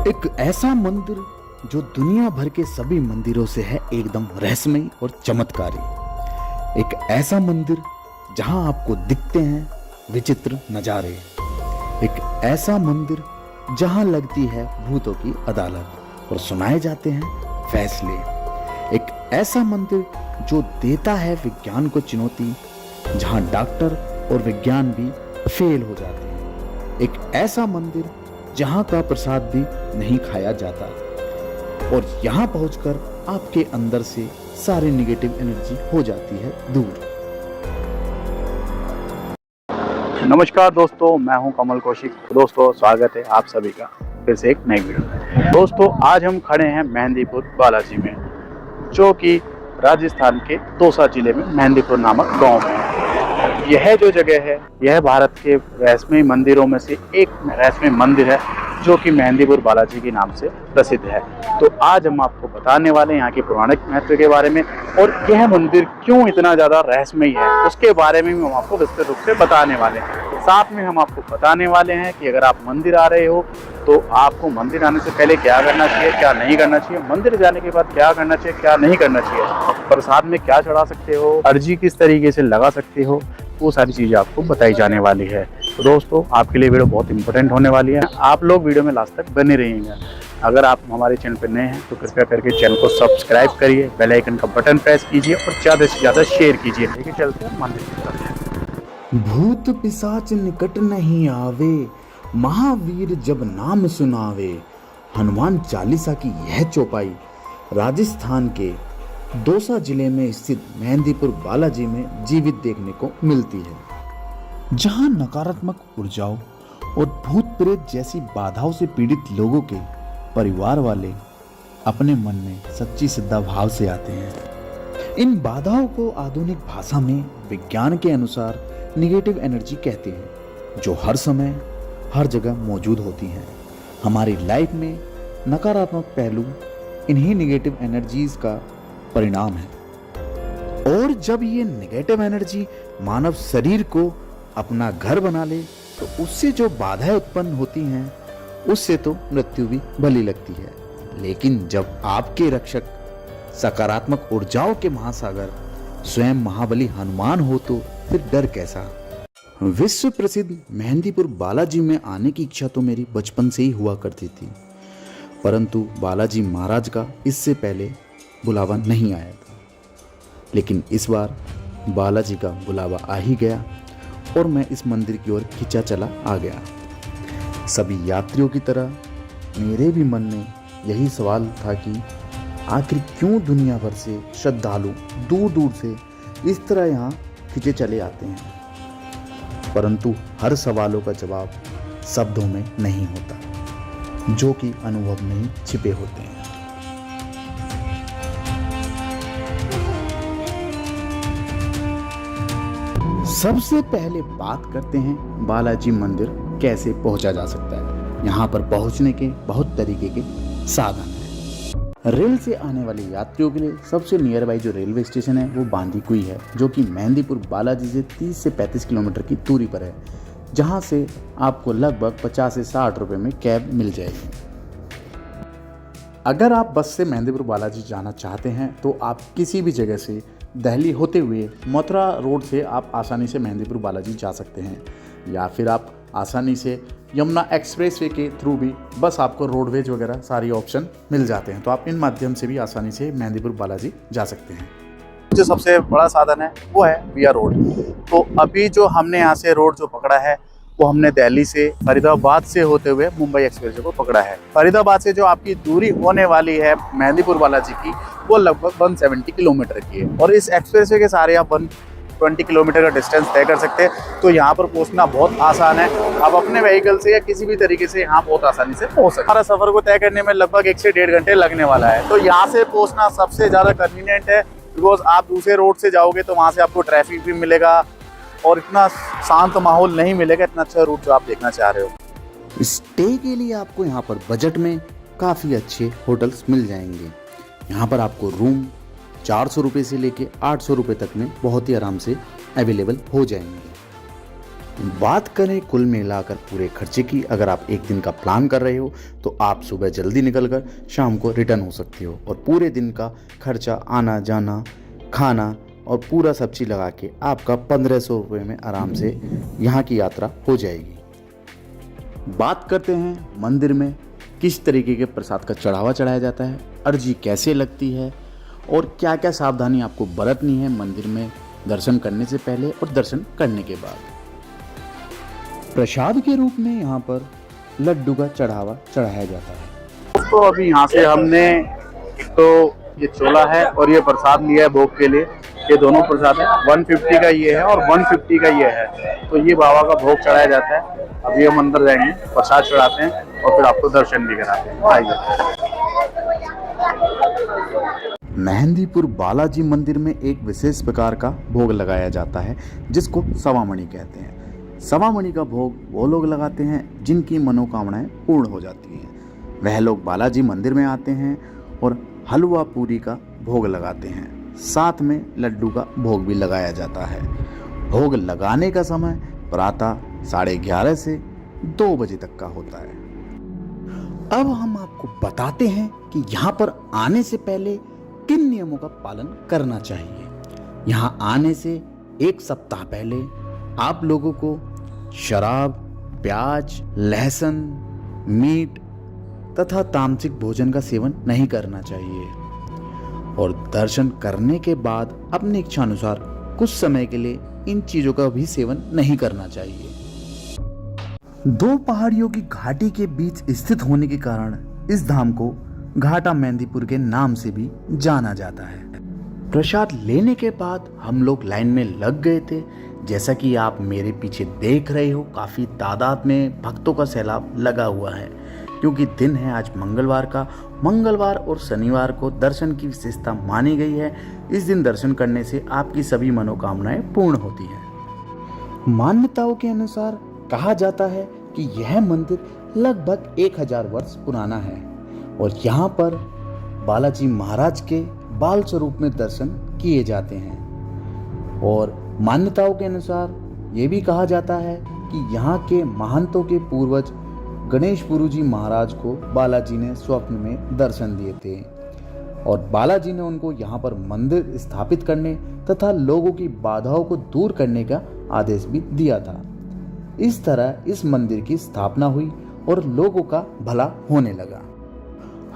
एक ऐसा मंदिर जो दुनिया भर के सभी मंदिरों से है एकदम रहस्यमयी और चमत्कारी। एक ऐसा मंदिर जहां आपको दिखते हैं विचित्र नजारे। एक ऐसा मंदिर जहां लगती है भूतों की अदालत और सुनाए जाते हैं फैसले। एक ऐसा मंदिर जो देता है विज्ञान को चुनौती, जहां डॉक्टर और विज्ञान भी फेल हो जाते हैं। एक ऐसा मंदिर जहां का प्रसाद भी नहीं खाया जाता और यहां पहुंचकर आपके अंदर से सारी नेगेटिव एनर्जी हो जाती है दूर। नमस्कार दोस्तों, मैं हूं कमल कौशिक। दोस्तों स्वागत है आप सभी का फिर से एक नई वीडियो में। दोस्तों आज हम खड़े हैं मेहंदीपुर बालाजी में, जो कि राजस्थान के दौसा जिले में मेहंदीपुर नामक गांव में है। यह जो जगह है यह भारत के रहस्यमय मंदिरों में से एक रहस्यमय मंदिर है, जो कि मेहंदीपुर बालाजी के नाम से प्रसिद्ध है। तो आज हम आपको बताने वाले हैं यहाँ के पौराणिक महत्व के बारे में, और यह मंदिर क्यों इतना ज़्यादा रहस्यमय है उसके बारे में भी हम आपको विस्तृत रूप से बताने वाले हैं। साथ में हम आपको बताने वाले हैं कि अगर आप मंदिर आ रहे हो तो आपको मंदिर आने से पहले क्या करना चाहिए, क्या नहीं करना चाहिए, मंदिर जाने के बाद क्या करना चाहिए, क्या नहीं करना चाहिए, प्रसाद में क्या चढ़ा सकते हो, अर्जी किस तरीके से लगा सकते हो, वो सारी चीज़ें आपको बताई जाने वाली है। तो दोस्तों आपके लिए वीडियो बहुत इंपॉर्टेंट होने वाली है, आप लोग वीडियो में लास्ट तक बने रहिएगा। अगर आप हमारे चैनल पर नए हैं तो कृपया करके चैनल को सब्सक्राइब करिए, बेल आइकन का बटन प्रेस कीजिए और ज़्यादा से ज़्यादा शेयर कीजिए। लेके चलते हैं मंदिर की तरफ। भूत पिशाच निकट नहीं आवे, महावीर जब नाम सुनावे। हनुमान चालीसा की यह चौपाई राजस्थान के दौसा जिले में स्थित मेहंदीपुर बालाजी में जीवित देखने को मिलती है, जहां नकारात्मक ऊर्जाओं और भूत प्रेत जैसी बाधाओं से पीड़ित लोगों के परिवार वाले अपने मन में सच्ची श्रद्धा भाव से आते हैं। इन बाधाओं को आधुनिक भाषा में विज्ञान के अनुसार नेगेटिव एनर्जी कहते हैं, जो हर समय हर जगह मौजूद होती हैं। हमारी लाइफ में नकारात्मक पहलू इन्हीं नेगेटिव एनर्जीज का परिणाम है, और जब ये नेगेटिव एनर्जी मानव शरीर को अपना घर बना ले तो उससे जो बाधाएं उत्पन्न होती हैं उससे तो मृत्यु भी भली लगती है। लेकिन जब आपके रक्षक सकारात्मक ऊर्जाओं के महासागर स्वयं महाबली हनुमान हो तो फिर डर कैसा। विश्व प्रसिद्ध मेहंदीपुर बालाजी में आने की इच्छा तो मेरी बचपन से ही हुआ करती थी, परंतु बालाजी महाराज का इससे पहले बुलावा नहीं आया था। लेकिन इस बार बालाजी का बुलावा आ ही गया और मैं इस मंदिर की ओर खिंचा चला आ गया। सभी यात्रियों की तरह मेरे भी मन में यही सवाल था कि आखिर क्यों दुनिया भर से श्रद्धालु दूर दूर से इस तरह यहाँ खिंचे चले आते हैं। परंतु हर सवालों का जवाब शब्दों में नहीं होता, जो कि अनुभव में ही छिपे होते हैं। सबसे पहले बात करते हैं बालाजी मंदिर कैसे पहुंचा जा सकता है। यहाँ पर पहुंचने के बहुत तरीके के साधन हैं। रेल से आने वाले यात्रियों के लिए सबसे नियर बाई जो रेलवे स्टेशन है वो बांदीकुई है, जो कि मेहंदीपुर बालाजी से 30 से 35 किलोमीटर की दूरी पर है, जहाँ से आपको लगभग 50 से 60 रुपये में कैब मिल जाएगी। अगर आप बस से मेहंदीपुर बालाजी जाना चाहते हैं तो आप किसी भी जगह से दिल्ली होते हुए मथुरा रोड से आप आसानी से मेहंदीपुर बालाजी जा सकते हैं, या फिर आप आसानी से यमुना एक्सप्रेसवे के थ्रू भी बस आपको रोडवेज वगैरह सारी ऑप्शन मिल जाते हैं, तो आप इन माध्यम से भी आसानी से मेहंदीपुर बालाजी जा सकते हैं। जो सबसे बड़ा साधन है वो है विया रोड। तो अभी जो हमने यहाँ से रोड जो पकड़ा है वो हमने दिल्ली से फरीदाबाद से होते हुए मुंबई एक्सप्रेस को पकड़ा है। फरीदाबाद से जो आपकी दूरी होने वाली है मेहंदीपुर बालाजी की वो लगभग 170 किलोमीटर की है, और इस एक्सप्रेसवे के सारे आप 120 किलोमीटर का डिस्टेंस तय कर सकते हैं। तो यहाँ पर पहुँचना बहुत आसान है, आप अपने व्हीकल से या किसी भी तरीके से यहाँ बहुत आसानी से पहुँच सकते हैं। हमारा सफर को तय करने में लगभग 1 से 1.5 घंटे लगने वाला है। तो यहाँ से पहुँचना सबसे ज़्यादा कन्वीनियंट है, बिकॉज आप दूसरे रोड से जाओगे तो वहाँ से आपको ट्रैफिक भी मिलेगा और इतना शांत माहौल नहीं मिलेगा, इतना अच्छा रूट जो आप देखना चाह रहे हो। स्टे के लिए आपको यहाँ पर बजट में काफ़ी अच्छे होटल्स मिल जाएंगे। यहाँ पर आपको रूम 400 रुपये से लेके 800 रुपये तक में बहुत ही आराम से अवेलेबल हो जाएंगे। बात करें कुल मिलाकर पूरे खर्चे की, अगर आप एक दिन का प्लान कर रहे हो तो आप सुबह जल्दी निकलकर शाम को रिटर्न हो सकते हो और पूरे दिन का खर्चा आना जाना खाना और पूरा सब चीज़ लगा के आपका 1500 रुपये में आराम से यहाँ की यात्रा हो जाएगी। बात करते हैं मंदिर में किस तरीके के प्रसाद का चढ़ावा चढ़ाया जाता है, अर्जी कैसे लगती है और क्या क्या सावधानी आपको बरतनी है मंदिर में दर्शन करने से पहले और दर्शन करने के बाद। प्रसाद के रूप में यहाँ पर लड्डू का चढ़ावा चढ़ाया जाता है। तो अभी यहाँ से हमने तो ये छोला है और ये प्रसाद लिया है भोग के लिए। ये दोनों प्रसाद है, 150 का ये है और 150 का ये है। तो ये बाबा का भोग चढ़ाया जाता है। अभी हम अंदर जाएंगे, प्रसाद चढ़ाते हैं और फिर आपको दर्शन भी कराते हैं। आइए। मेहंदीपुर बालाजी मंदिर में एक विशेष प्रकार का भोग लगाया जाता है जिसको सवामणि कहते हैं। सवामणि का भोग वो लोग लगाते हैं जिनकी मनोकामनाएं पूर्ण हो जाती हैं। वह लोग बालाजी मंदिर में आते हैं और हलवा पूरी का भोग लगाते हैं, साथ में लड्डू का भोग भी लगाया जाता है। भोग लगाने का समय प्रातः 11:30 से 2 बजे तक का होता है। अब हम आपको बताते हैं कि यहाँ पर आने से पहले किन नियमों का पालन करना चाहिए। यहाँ आने से 1 सप्ताह पहले आप लोगों को शराब, प्याज, लहसुन, मीट तथा तामसिक भोजन का सेवन नहीं करना चाहिए और दर्शन करने के बाद अपनी इच्छा अनुसार कुछ समय के लिए इन चीजों का भी सेवन नहीं करना चाहिए। 2 पहाड़ियों की घाटी के बीच स्थित होने के कारण इस धाम को घाटा मेहंदीपुर के नाम से भी जाना जाता है। प्रसाद लेने के बाद हम लोग लाइन में लग गए थे। जैसा कि आप मेरे पीछे देख रहे हो, काफ़ी तादाद में भक्तों का सैलाब लगा हुआ है क्योंकि दिन है आज मंगलवार का। मंगलवार और शनिवार को दर्शन की विशेषता मानी गई है। इस दिन दर्शन करने से आपकी सभी मनोकामनाएं पूर्ण होती हैं। मान्यताओं के अनुसार कहा जाता है कि यह मंदिर लगभग 1000 वर्ष पुराना है और यहाँ पर बालाजी महाराज के बाल स्वरूप में दर्शन किए जाते हैं। और मान्यताओं के अनुसार ये भी कहा जाता है कि यहाँ के महंतों के पूर्वज गणेश गुरु जी महाराज को बालाजी ने स्वप्न में दर्शन दिए थे और बालाजी ने उनको यहाँ पर मंदिर स्थापित करने तथा लोगों की बाधाओं को दूर करने का आदेश भी दिया था। इस तरह इस मंदिर की स्थापना हुई और लोगों का भला होने लगा।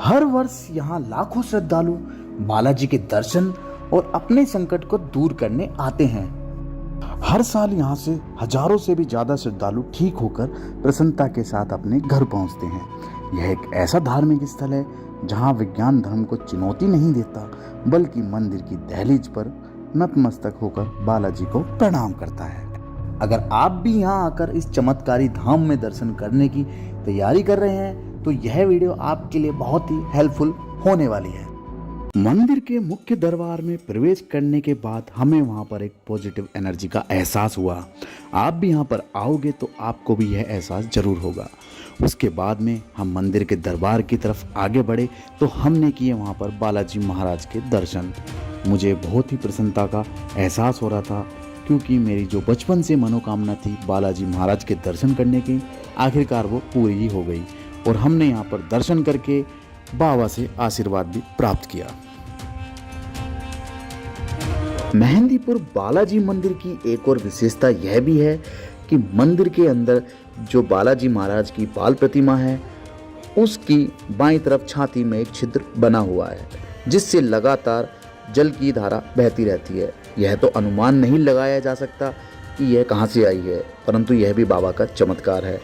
हर वर्ष यहाँ लाखों श्रद्धालु बालाजी के दर्शन और अपने संकट को दूर करने आते हैं। हर साल यहाँ से हजारों से भी ज्यादा श्रद्धालु ठीक होकर प्रसन्नता के साथ अपने घर पहुँचते हैं। यह एक ऐसा धार्मिक स्थल है जहाँ विज्ञान धर्म को चुनौती नहीं देता बल्कि मंदिर की दहलीज पर नतमस्तक होकर बालाजी को प्रणाम करता है। अगर आप भी यहाँ आकर इस चमत्कारी धाम में दर्शन करने की तैयारी कर रहे हैं तो यह वीडियो आपके लिए बहुत ही हेल्पफुल होने वाली है। मंदिर के मुख्य दरबार में प्रवेश करने के बाद हमें वहां पर एक पॉजिटिव एनर्जी का एहसास हुआ। आप भी यहाँ पर आओगे तो आपको भी यह एहसास जरूर होगा। उसके बाद में हम मंदिर के दरबार की तरफ आगे बढ़े तो हमने किए वहाँ पर बालाजी महाराज के दर्शन। मुझे बहुत ही प्रसन्नता का एहसास हो रहा था क्योंकि मेरी जो बचपन से मनोकामना थी बालाजी महाराज के दर्शन करने की, आखिरकार वो पूरी ही हो गई और हमने यहाँ पर दर्शन करके बाबा से आशीर्वाद भी प्राप्त किया। मेहंदीपुर बालाजी मंदिर की एक और विशेषता यह भी है कि मंदिर के अंदर जो बालाजी महाराज की बाल प्रतिमा है उसकी बाईं तरफ छाती में एक छिद्र बना हुआ है जिससे लगातार जल की धारा बहती रहती है। यह तो अनुमान नहीं लगाया जा सकता कि यह कहाँ से आई है, परंतु यह भी बाबा का चमत्कार है।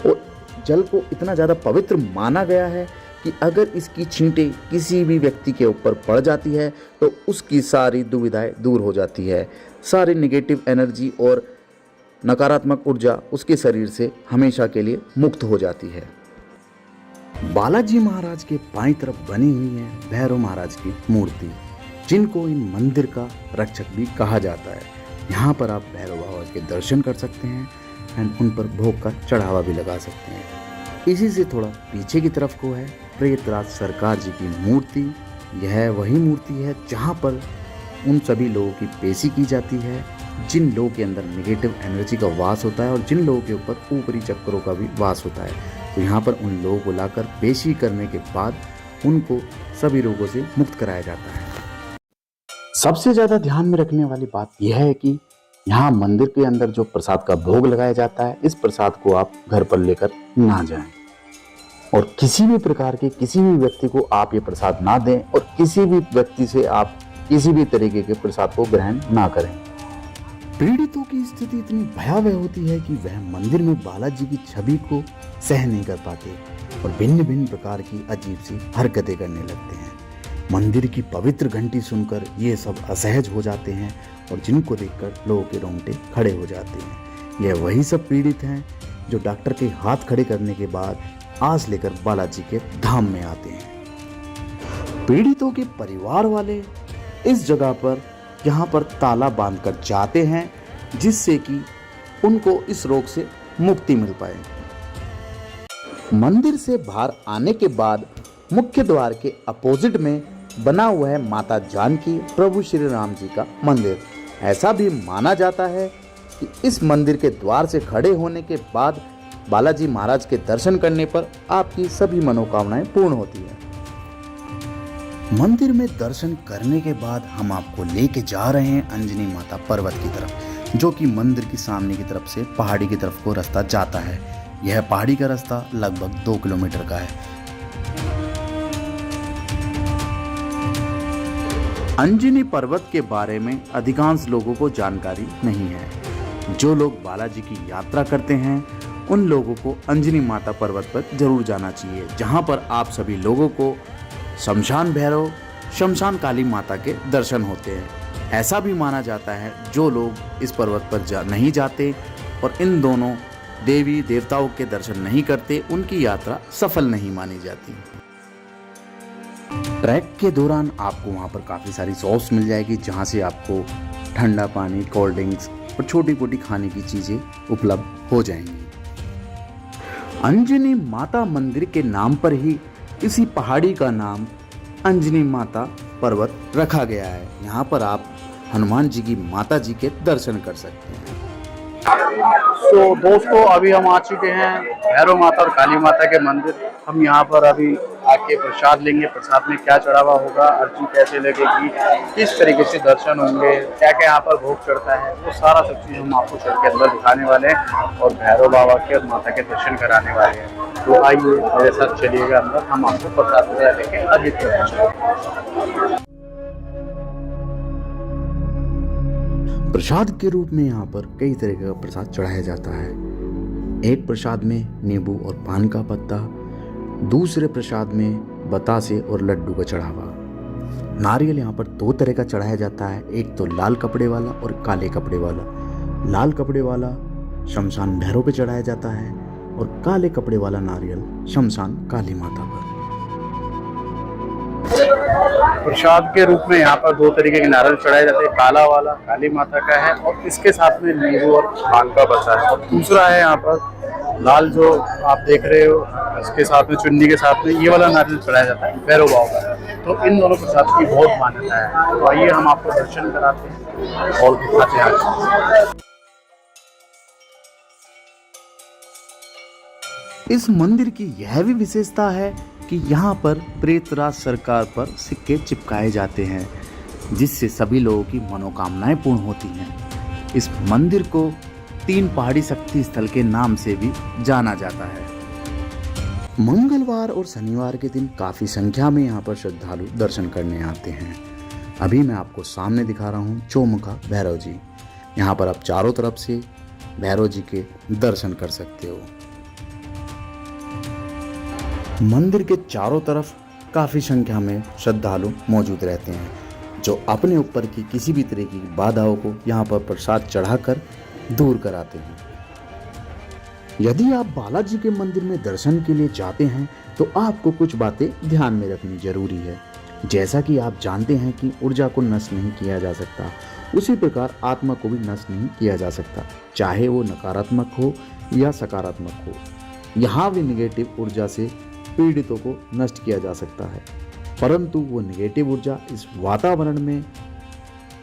और जल को इतना ज़्यादा पवित्र माना गया है कि अगर इसकी छींटें किसी भी व्यक्ति के ऊपर पड़ जाती है तो उसकी सारी दुविधाएं दूर हो जाती है, सारी नेगेटिव एनर्जी और नकारात्मक ऊर्जा उसके शरीर से हमेशा के लिए मुक्त हो जाती है। बालाजी महाराज के बाईं तरफ बनी हुई है भैरव महाराज की मूर्ति, जिनको इन मंदिर का रक्षक भी कहा जाता है। यहाँ पर आप भैरव बाबा के दर्शन कर सकते हैं एंड उन पर भोग का चढ़ावा भी लगा सकते हैं। इसी से थोड़ा पीछे की तरफ को है प्रेतराज सरकार जी की मूर्ति। यह वही मूर्ति है जहाँ पर उन सभी लोगों की पेशी की जाती है जिन लोगों के अंदर नेगेटिव एनर्जी का वास होता है और जिन लोगों के ऊपर ऊपरी चक्रों का भी वास होता है। तो यहाँ पर उन लोगों को लाकर पेशी करने के बाद उनको सभी रोगों से मुक्त कराया जाता है। सबसे ज़्यादा ध्यान में रखने वाली बात यह है कि यहाँ मंदिर के अंदर जो प्रसाद का भोग लगाया जाता है, इस प्रसाद को आप घर पर लेकर ना जाएं और किसी भी प्रकार के किसी भी व्यक्ति को आप ये प्रसाद ना दें और किसी भी व्यक्ति से आप किसी भी तरीके के प्रसाद को ग्रहण ना करें। पीड़ितों की स्थिति इतनी भयावह होती है कि वह मंदिर में बालाजी की छवि को सह नहीं कर पाते और भिन्न भिन्न प्रकार की अजीब सी हरकतें करने लगते हैं। मंदिर की पवित्र घंटी सुनकर ये सब असहज हो जाते हैं और जिनको देखकर लोगों के रोंगटे खड़े हो जाते हैं। यह वही सब पीड़ित हैं जो डॉक्टर के हाथ खड़े करने के बाद आस लेकर बालाजी के धाम में आते हैं। पीड़ितों के परिवार वाले इस जगह पर यहाँ पर ताला बांधकर जाते हैं जिससे कि उनको इस रोग से मुक्ति मिल पाए। मंदिर से बाहर आने के बाद मुख्य द्वार के अपोजिट में बना हुआ है माता जानकी प्रभु श्री राम जी का मंदिर। ऐसा भी माना जाता है कि इस मंदिर के द्वार से खड़े होने के बाद बालाजी महाराज के दर्शन करने पर आपकी सभी मनोकामनाएं पूर्ण होती है। मंदिर में दर्शन करने के बाद हम आपको लेके जा रहे हैं अंजनी माता पर्वत की तरफ, जो कि मंदिर की सामने की तरफ से पहाड़ी की तरफ को रास्ता जाता है। यह पहाड़ी का रास्ता लगभग 2 किलोमीटर का है। अंजनी पर्वत के बारे में अधिकांश लोगों को जानकारी नहीं है। जो लोग बालाजी की यात्रा करते हैं उन लोगों को अंजनी माता पर्वत पर जरूर जाना चाहिए, जहां पर आप सभी लोगों को शमशान भैरव, शमशान काली माता के दर्शन होते हैं। ऐसा भी माना जाता है जो लोग इस पर्वत पर नहीं जाते और इन दोनों देवी देवताओं के दर्शन नहीं करते, उनकी यात्रा सफल नहीं मानी जाती। ट्रैक के दौरान आपको वहाँ पर काफ़ी सारी शॉप्स मिल जाएगी जहाँ से आपको ठंडा पानी, कोल्ड ड्रिंक्स और छोटी मोटी खाने की चीज़ें उपलब्ध हो जाएंगी। अंजनी माता मंदिर के नाम पर ही इसी पहाड़ी का नाम अंजनी माता पर्वत रखा गया है। यहाँ पर आप हनुमान जी की माता जी के दर्शन कर सकते हैं। तो दोस्तों अभी हम आ चुके हैं भैरव माता और काली माता के मंदिर। हम यहाँ पर अभी आके प्रसाद लेंगे। प्रसाद में क्या चढ़ावा होगा, अर्जी कैसे लगेगी, किस तरीके से दर्शन होंगे, क्या क्या यहाँ पर भोग चढ़ता है, वो सारा सब चीज़ हम आपको चढ़ के अंदर दिखाने वाले हैं और भैरव बाबा के और माता के दर्शन कराने वाले हैं। तो आइए मेरे साथ चलिएगा अंदर, हम आपको प्रसाद वगैरह लेके आगे चलेंगे। प्रसाद के रूप में यहाँ पर कई तरह का प्रसाद चढ़ाया जाता है। एक प्रसाद में नींबू और पान का पत्ता, दूसरे प्रसाद में बतासे और लड्डू का चढ़ावा। नारियल यहाँ पर 2 तरह का चढ़ाया जाता है, एक तो लाल कपड़े वाला और काले कपड़े वाला। लाल कपड़े वाला शमशान भैरव पे चढ़ाया जाता है और काले कपड़े वाला नारियल शमशान काली माता पर। प्रसाद के रूप में यहाँ पर 2 तरीके के नारियल चढ़ाए जाते हैं। काला वाला काली माता का है और इसके साथ में नींबू और पान का पत्ता है, और दूसरा है यहाँ पर लाल जो आप देख रहे हो, इसके साथ में चुन्नी के साथ में ये वाला नारियल चढ़ाया जाता है भैरव बाबा का। तो इन दोनों प्रसाद की बहुत मान्यता है। तो आइए हम आपको दर्शन कराते हैं और दिखाते हैं। इस मंदिर की यह भी विशेषता है कि यहाँ पर प्रेतराज सरकार पर सिक्के चिपकाए जाते हैं, जिससे सभी लोगों की मनोकामनाएं पूर्ण होती हैं। इस मंदिर को 3 पहाड़ी शक्ति स्थल के नाम से भी जाना जाता है। मंगलवार और शनिवार के दिन काफ़ी संख्या में यहाँ पर श्रद्धालु दर्शन करने आते हैं। अभी मैं आपको सामने दिखा रहा हूँ चौमुखा भैरव जी। यहाँ पर आप चारों तरफ से भैरव जी के दर्शन कर सकते हो। मंदिर के चारों तरफ काफ़ी संख्या में श्रद्धालु मौजूद रहते हैं, जो अपने ऊपर की किसी भी तरह की बाधाओं को यहाँ पर प्रसाद चढ़ाकर दूर कराते हैं। यदि आप बालाजी के मंदिर में दर्शन के लिए जाते हैं तो आपको कुछ बातें ध्यान में रखनी जरूरी है। जैसा कि आप जानते हैं कि ऊर्जा को नष्ट नहीं किया जा सकता, उसी प्रकार आत्मा को भी नष्ट नहीं किया जा सकता, चाहे वो नकारात्मक हो या सकारात्मक हो। यहाँ भी निगेटिव ऊर्जा से पीड़ितों को नष्ट किया जा सकता है, परंतु वो निगेटिव ऊर्जा इस वातावरण में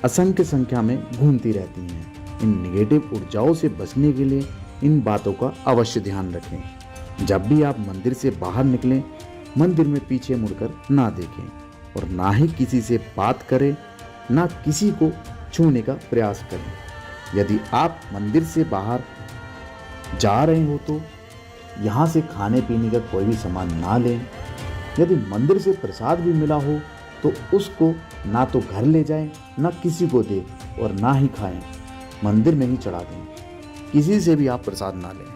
असंख्य संख्या में घूमती रहती हैं। इन निगेटिव ऊर्जाओं से बचने के लिए इन बातों का अवश्य ध्यान रखें। जब भी आप मंदिर से बाहर निकलें, मंदिर में पीछे मुड़कर ना देखें और ना ही किसी से बात करें, ना किसी को छूने का प्रयास करें। यदि आप मंदिर से बाहर जा रहे हो तो यहाँ से खाने पीने का कोई भी सामान ना लें। यदि मंदिर से प्रसाद भी मिला हो तो उसको ना तो घर ले जाएं, ना किसी को दें और ना ही खाएं, मंदिर में ही चढ़ा दें। किसी से भी आप प्रसाद ना लें।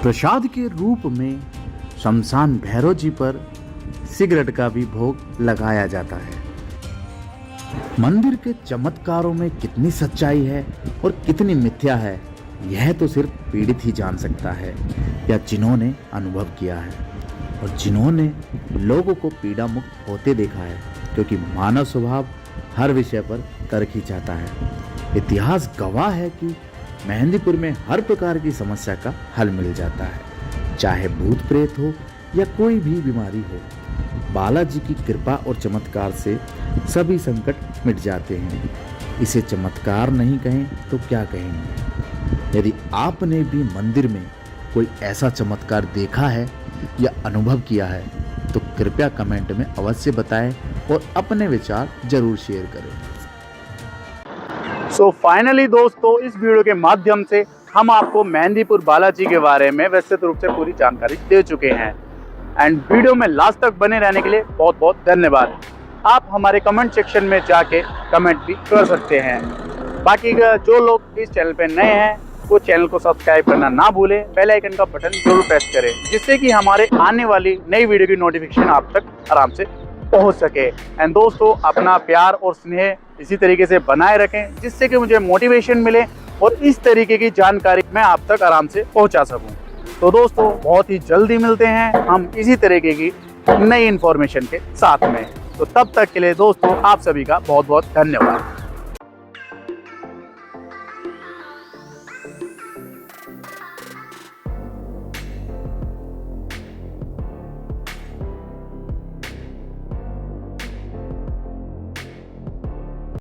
प्रसाद के रूप में शमशान भैरव जी पर सिगरेट का भी भोग लगाया जाता है। मंदिर के चमत्कारों में कितनी सच्चाई है और कितनी मिथ्या है, यह तो सिर्फ पीड़ित ही जान सकता है, या जिन्होंने अनुभव किया है और जिन्होंने लोगों को पीड़ा मुक्त होते देखा है, क्योंकि मानव स्वभाव हर विषय पर तर्क ही चाहता है। इतिहास गवाह है कि मेहंदीपुर में हर प्रकार की समस्या का हल मिल जाता है, चाहे भूत प्रेत हो या कोई भी बीमारी हो। बालाजी की कृपा और चमत्कार से सभी संकट मिट जाते हैं। इसे चमत्कार नहीं कहें तो क्या कहेंगे। यदि आपने भी मंदिर में कोई ऐसा चमत्कार देखा है या अनुभव किया है तो कृपया कमेंट में अवश्य बताएं और अपने विचार जरूर शेयर करें। सो फाइनली दोस्तों, इस वीडियो के माध्यम से हम आपको मेहंदीपुर बालाजी के बारे में व्यवस्थित रूप से पूरी जानकारी दे चुके हैं। एंड वीडियो में लास्ट तक बने रहने के लिए बहुत बहुत धन्यवाद। आप हमारे कमेंट सेक्शन में जाके कमेंट भी कर सकते हैं। बाकी जो लोग इस चैनल पे नए हैं वो चैनल को सब्सक्राइब करना ना भूलें, बेल आइकन का बटन जरूर प्रेस करें, जिससे कि हमारे आने वाली नई वीडियो की नोटिफिकेशन आप तक आराम से पहुंच सके। एंड दोस्तों, अपना प्यार और स्नेह इसी तरीके से बनाए रखें, जिससे कि मुझे मोटिवेशन मिले और इस तरीके की जानकारी मैं आप तक आराम से पहुंचा सकूं। तो दोस्तों, बहुत ही जल्दी मिलते हैं हम इसी तरीके की नई इन्फॉर्मेशन के साथ में। तो तब तक के लिए दोस्तों, आप सभी का बहुत बहुत धन्यवाद।